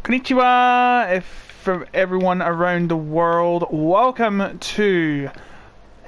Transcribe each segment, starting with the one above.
Konnichiwa, from everyone around the world. Welcome to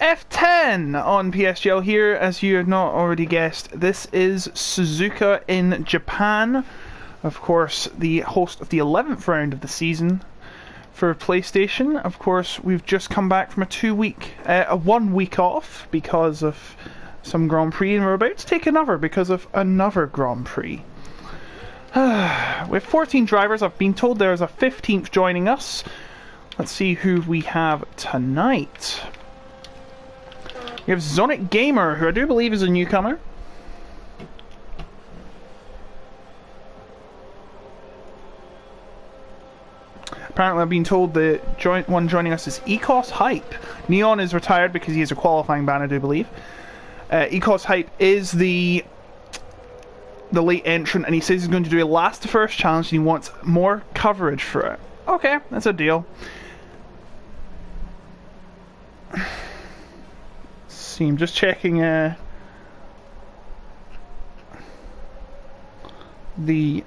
F10 on PSGL here. As you have not already guessed, this is Suzuka in Japan. Of course, the host of the 11th round of the season for PlayStation. Of course, we've just come back from a 1 week off because of some Grand Prix, and we're about to take another because of another Grand Prix. We have 14 drivers. I've been told there's a 15th joining us. Let's see who we have tonight. We have Sonic Gamer, who I do believe is a newcomer. Apparently I've been told the one joining us is Ecos Hype. Neon is retired because he has a qualifying ban, I do believe. Ecos Hype is the late entrant, and he says he's going to do a last to first challenge and he wants more coverage for it. Okay, that's a deal. See, I'm just checking the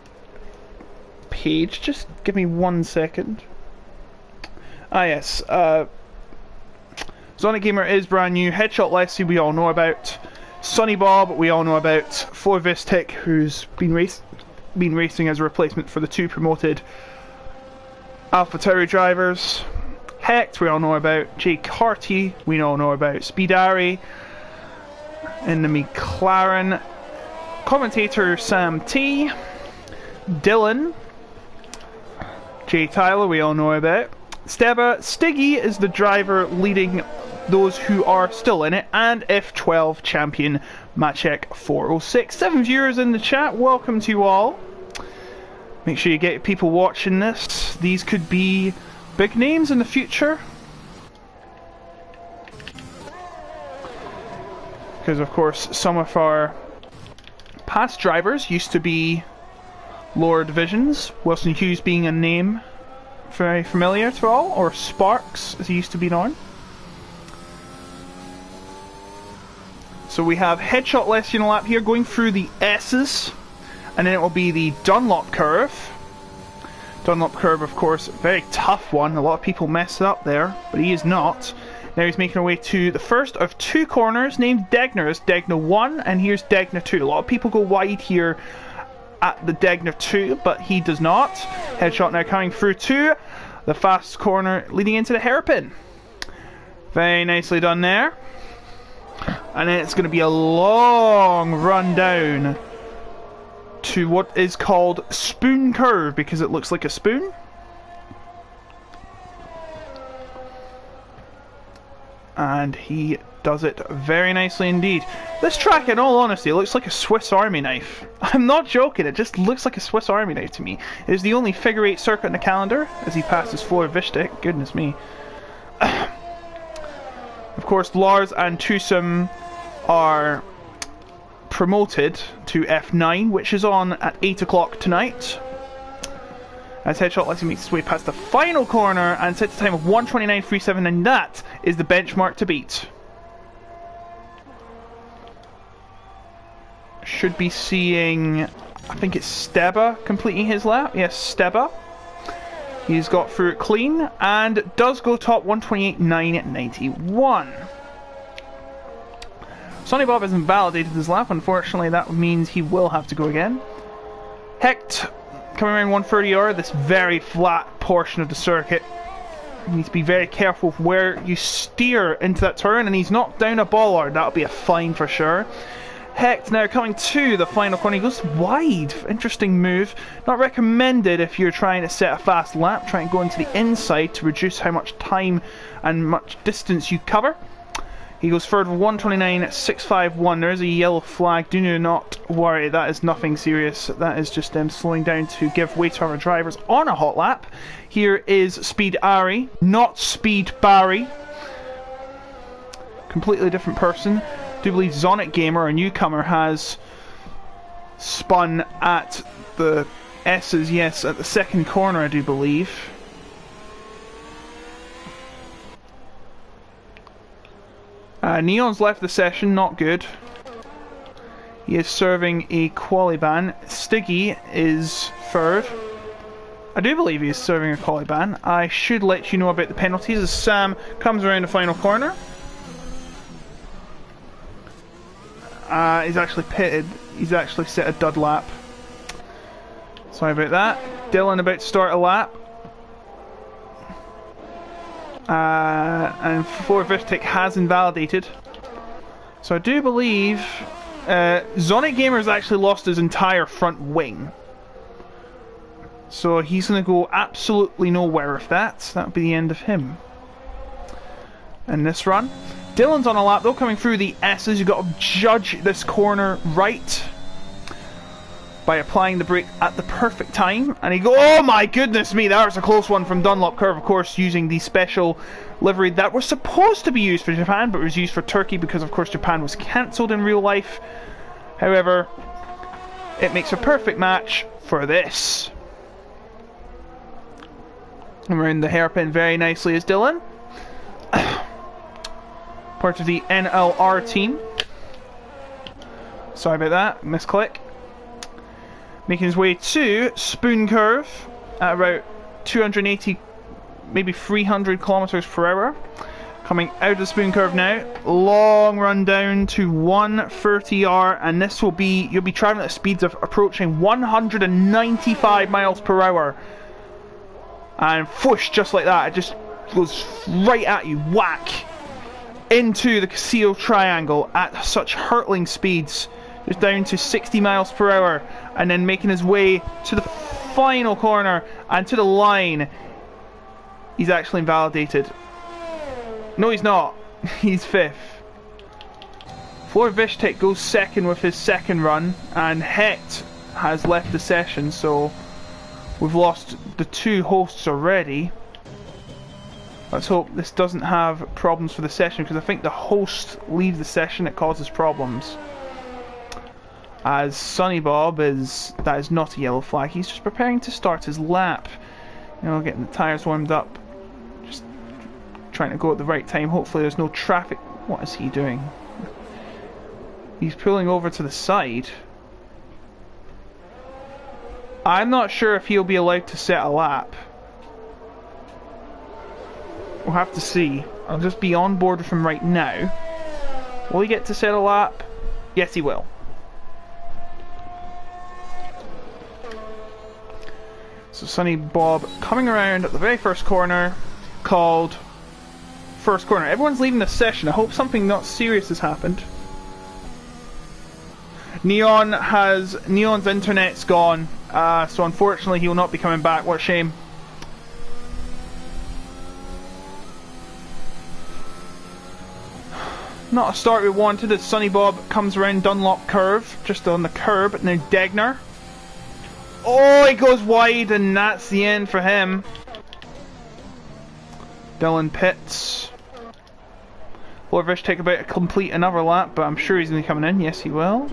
page. Just give me 1 second. Ah yes, Sonic Gamer is brand new. Headshot Lessie we all know about. Sonny Bob we all know about. Vistic, who's been racing as a replacement for the two promoted AlphaTauri drivers. Hecht we all know about. Jake Harty we all know about. Speedari in the McLaren. Commentator Sam T. Dylan. Jay Tyler we all know about. Stiggy is the driver leading those who are still in it, and F12 champion Maciek 406. 7 viewers in the chat, welcome to you all. Make sure you get people watching this. These could be big names in the future, because of course some of our past drivers used to be lower divisions, Wilson Hughes being a name very familiar to all, or Sparks as he used to be known. So we have Headshot Lessie in a lap here, going through the S's, and then it will be the Dunlop curve. Dunlop curve, of course, a very tough one. A lot of people mess it up there, but he is not. Now he's making our way to the first of two corners named Degner. It's Degner 1, and here's Degner 2. A lot of people go wide here at the Degner 2, but he does not. Headshot now coming through to the fast corner leading into the hairpin. Very nicely done there. And then it's going to be a long run down to what is called Spoon Curve, because it looks like a spoon. And he does it very nicely indeed. This track, in all honesty, looks like a Swiss Army knife. I'm not joking, it just looks like a Swiss Army knife to me. It is the only figure 8 circuit in the calendar as he passes Vistic. Goodness me. Of course, Lars and Tusum are promoted to F9, which is on at 8 o'clock tonight. As Headshot Lessie makes his way past the final corner and sets a time of 1:29.37, and that is the benchmark to beat. Should be seeing, I think it's Steba completing his lap. Yes, Steba. He's got through it clean and does go top 1:28.991. Sonny Bob hasn't validated his lap. Unfortunately, that means he will have to go again. Hecht coming around 1:30R, this very flat portion of the circuit. You need to be very careful of where you steer into that turn, and he's knocked down a bollard. That'll be a fine for sure. Hecht now coming to the final corner. He goes wide. Interesting move. Not recommended if you're trying to set a fast lap. Try and go into the inside to reduce how much time and much distance you cover. He goes forward with 1:29.651. There is a yellow flag. Do not worry, that is nothing serious. That is just them slowing down to give way to our drivers on a hot lap. Here is Speed Ari, not Speed Barry. Completely different person. I do believe Sonic Gamer, a newcomer, has spun at the S's, yes, at the second corner, I do believe. Neon's left the session, not good. He is serving a quali ban. Stiggy is third. I do believe he's serving a quality ban. I should let you know about the penalties as Sam comes around the final corner. He's actually pitted. He's actually set a dud lap. Sorry about that. Dylan about to start a lap. And 4 Vistic has invalidated. So I do believe Zonic Gamer has actually lost his entire front wing. So he's going to go absolutely nowhere with that. That'll be the end of him. And this run. Dylan's on a lap though, coming through the S's. You've got to judge this corner right by applying the brake at the perfect time. And he go, oh my goodness me, that was a close one from Dunlop Curve, of course, using the special livery that was supposed to be used for Japan, but was used for Turkey because, of course, Japan was cancelled in real life. However, it makes a perfect match for this. And we're in the hairpin very nicely as Dylan. Part of the NLR team. Sorry about that, misclick. Making his way to Spoon Curve at about 280, maybe 300 kilometers per hour. Coming out of the Spoon Curve now. Long run down to 130R, and this will be, you'll be traveling at speeds of approaching 195 miles per hour. And whoosh, just like that, it just goes right at you, whack, into the Castillo Triangle at such hurtling speeds. Just down to 60 miles per hour, and then making his way to the final corner and to the line. He's actually invalidated. No, he's not. He's 5th. Flor Vishtek goes second with his second run, and Het has left the session, so we've lost the 2 hosts already. Let's hope this doesn't have problems for the session, because I think the host leaves the session, it causes problems. As Sonny Bob that is not a yellow flag, he's just preparing to start his lap. You know, getting the tyres warmed up. Just trying to go at the right time. Hopefully there's no traffic. What is he doing? He's pulling over to the side. I'm not sure if he'll be allowed to set a lap. We'll have to see. I'll just be on board with him right now. Will he get to set a lap? Yes, he will. So Sonny Bob coming around at the very first corner, called first corner. Everyone's leaving the session. I hope something not serious has happened. Neon's internet's gone, so unfortunately he will not be coming back. What a shame. Not a start we wanted as Sonny Bob comes around Dunlop Curve, just on the curb. Now Degner. Oh, he goes wide, and that's the end for him. Dylan pits. Lorvish take about to complete another lap, but I'm sure he's going to be coming in. Yes, he will.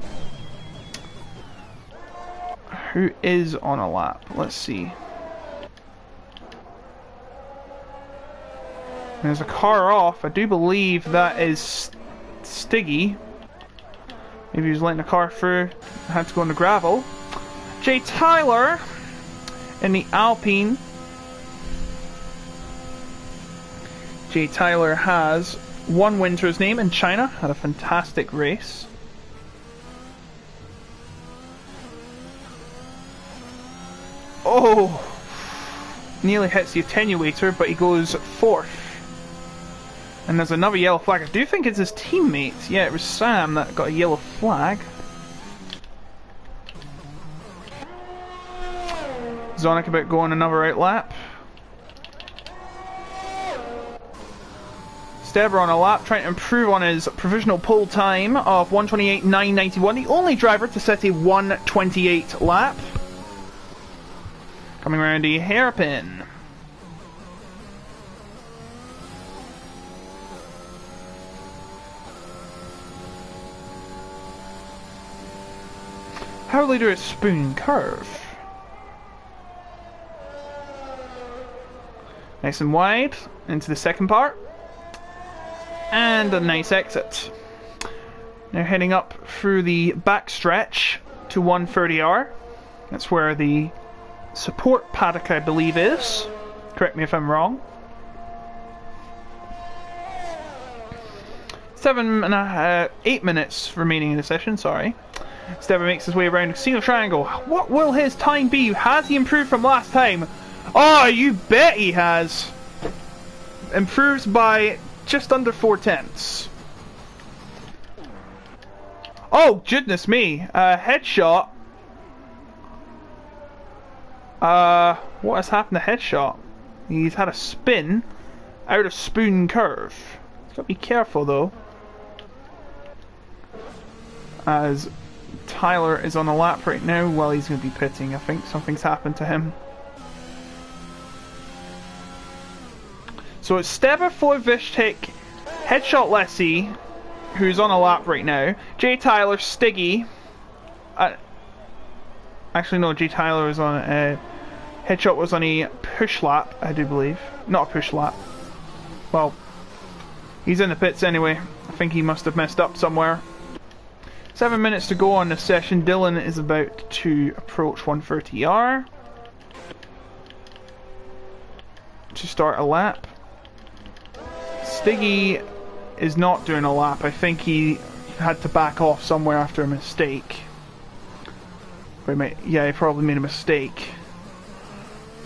Who is on a lap? Let's see. There's a car off. I do believe that is Stiggy. Maybe he was letting the car through. Had to go on the gravel. Jay Tyler in the Alpine. Jay Tyler has 1 win to his name in China. Had a fantastic race. Oh! Nearly hits the attenuator, but he goes 4th. And there's another yellow flag. I do think it's his teammate. Yeah, it was Sam that got a yellow flag. Zonic about going another out lap. Steber on a lap, trying to improve on his provisional pole time of 1:28.991. The only driver to set a 1:28 lap. Coming around the hairpin. How will they do a Spoon Curve? Nice and wide into the second part, and a nice exit. Now heading up through the back stretch to 130R. That's where the support paddock, I believe is. Correct me if I'm wrong. 8 minutes remaining in the session, sorry. Steva makes his way around the casino triangle. What will his time be? Has he improved from last time? Oh, you bet he has. Improves by just under 4/10. Oh, goodness me. Headshot. What has happened to Headshot? He's had a spin out of spoon curve. Gotta be careful though, as Tyler is on the lap right now. Well, he's going to be pitting. I think something's happened to him. So it's Steva for Vishtik, Headshot Lessie, who's on a lap right now. J Tyler, Stiggy. Actually, no, J Tyler was on Headshot was on a push lap, I do believe. Not a push lap. Well, he's in the pits anyway. I think he must have messed up somewhere. 7 minutes to go on this session. Dylan is about to approach 130R to start a lap. Stiggy is not doing a lap. I think he had to back off somewhere after a mistake. Yeah, he probably made a mistake.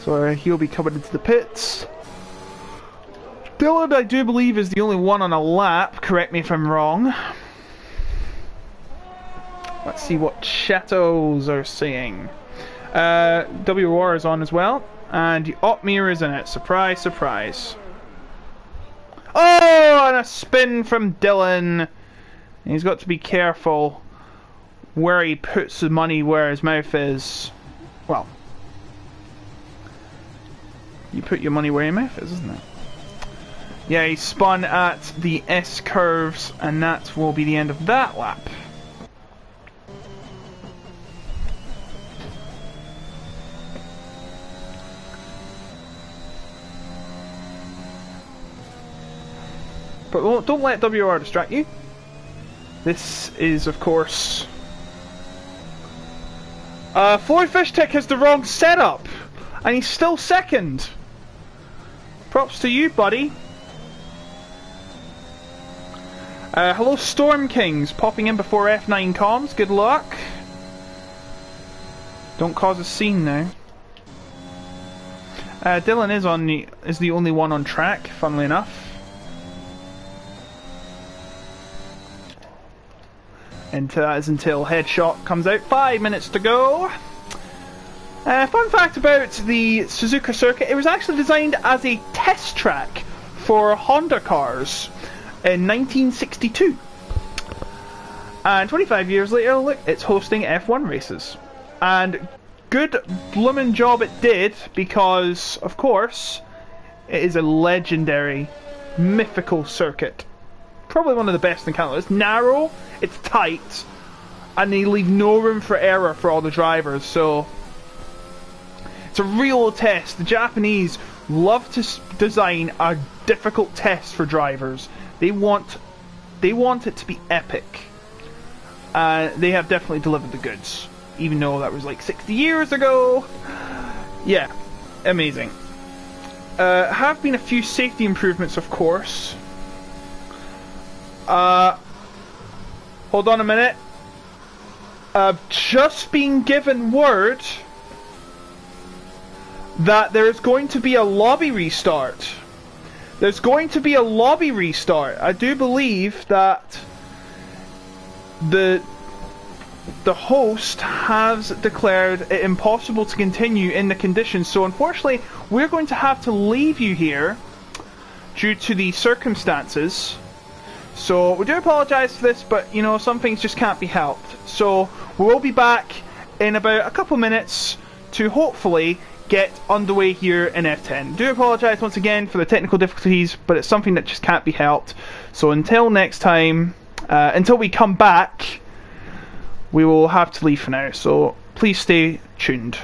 So he'll be coming into the pits. Dylan, I do believe, is the only one on a lap. Correct me if I'm wrong. Let's see what chatos are saying. WR is on as well. And the Opmir is in it. Surprise, surprise. Oh, and a spin from Dylan. He's got to be careful where he puts the money where his mouth is. Well, you put your money where your mouth is, isn't it? Yeah, he spun at the S curves, and that will be the end of that lap. But don't let WR distract you. This is, of course... Floyd Fishtick has the wrong setup, and he's still second. Props to you, buddy. Hello, Storm Kings, popping in before F9 comms. Good luck. Don't cause a scene now. Dylan is the only one on track, funnily enough. And that is until Headshot comes out. 5 minutes to go. Fun fact about the Suzuka circuit: it was actually designed as a test track for Honda cars in 1962. And 25 years later, look, it's hosting F1 races. And good bloomin' job it did, because, of course, it is a legendary, mythical circuit. Probably one of the best in Canada. It's narrow, it's tight, and they leave no room for error for all the drivers, so it's a real test. The Japanese love to design a difficult test for drivers. They want it to be epic. They have definitely delivered the goods, even though that was like 60 years ago. Yeah, amazing. Have been a few safety improvements, of course. Hold on a minute. I've just been given word that there is going to be a lobby restart. There's going to be a lobby restart. I do believe that the host has declared it impossible to continue in the conditions, so unfortunately we're going to have to leave you here due to the circumstances. So we do apologise for this, but you know, some things just can't be helped. So we will be back in about a couple minutes to hopefully get underway here in F10. Do apologise once again for the technical difficulties, but it's something that just can't be helped. So until next time, until we come back, we will have to leave for now. So please stay tuned.